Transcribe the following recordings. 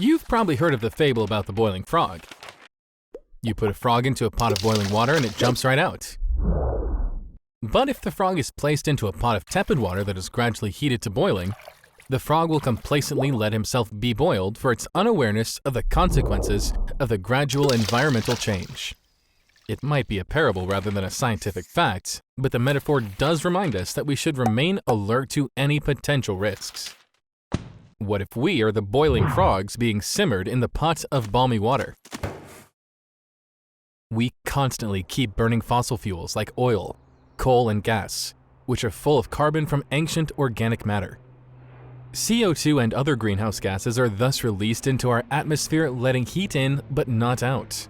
You've probably heard of the fable about the boiling frog. You put a frog into a pot of boiling water and it jumps right out. But if the frog is placed into a pot of tepid water that is gradually heated to boiling, the frog will complacently let himself be boiled for its unawareness of the consequences of the gradual environmental change. It might be a parable rather than a scientific fact, but the metaphor does remind us that we should remain alert to any potential risks. What if we are the boiling frogs being simmered in the pot of balmy water? We constantly keep burning fossil fuels like oil, coal, and gas, which are full of carbon from ancient organic matter. CO2 and other greenhouse gases are thus released into our atmosphere, letting heat in but not out.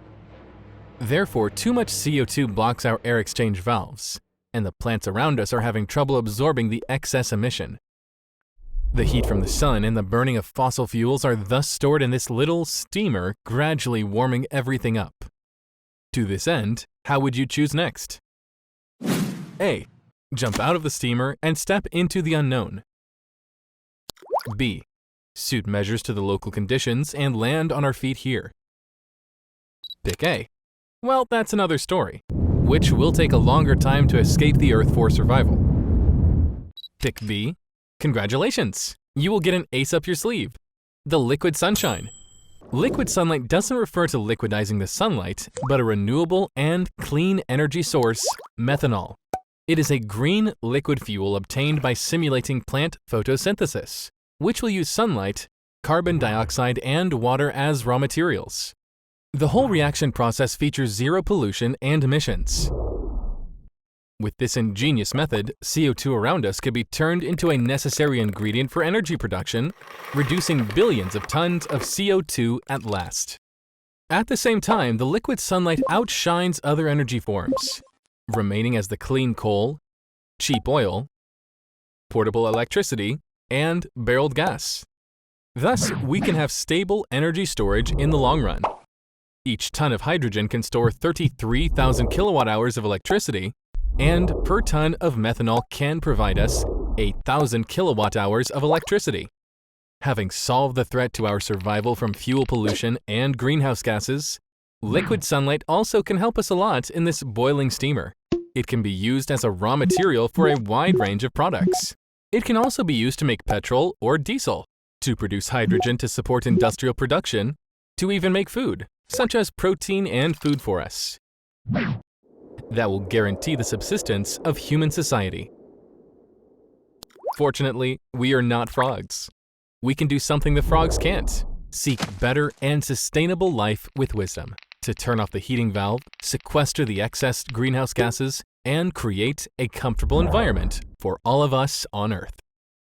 Therefore, too much CO2 blocks our air exchange valves, and the plants around us are having trouble absorbing the excess emission. The heat from the sun and the burning of fossil fuels are thus stored in this little steamer, gradually warming everything up. To this end, how would you choose next? A. Jump out of the steamer and step into the unknown. B. Suit measures to the local conditions and land on our feet here. Pick A. Well, that's another story, which will take a longer time to escape the Earth for survival. Pick B. Congratulations! You will get an ace up your sleeve. The liquid sunshine. Liquid sunlight doesn't refer to liquidizing the sunlight, but a renewable and clean energy source, methanol. It is a green liquid fuel obtained by simulating plant photosynthesis, which will use sunlight, carbon dioxide, and water as raw materials. The whole reaction process features zero pollution and emissions. With this ingenious method, CO2 around us could be turned into a necessary ingredient for energy production, reducing billions of tons of CO2 at last. At the same time, the liquid sunlight outshines other energy forms, remaining as the clean coal, cheap oil, portable electricity, and barreled gas. Thus, we can have stable energy storage in the long run. Each ton of hydrogen can store 33,000 kilowatt hours of electricity, and per ton of methanol can provide us 8,000 kilowatt hours of electricity. Having solved the threat to our survival from fuel pollution and greenhouse gases, liquid sunlight also can help us a lot in this boiling steamer. It can be used as a raw material for a wide range of products. It can also be used to make petrol or diesel, to produce hydrogen to support industrial production, to even make food, such as protein and food for us. That will guarantee the subsistence of human society. Fortunately, we are not frogs. We can do something the frogs can't: seek better and sustainable life with wisdom, to turn off the heating valve, sequester the excess greenhouse gases, and create a comfortable environment for all of us on Earth.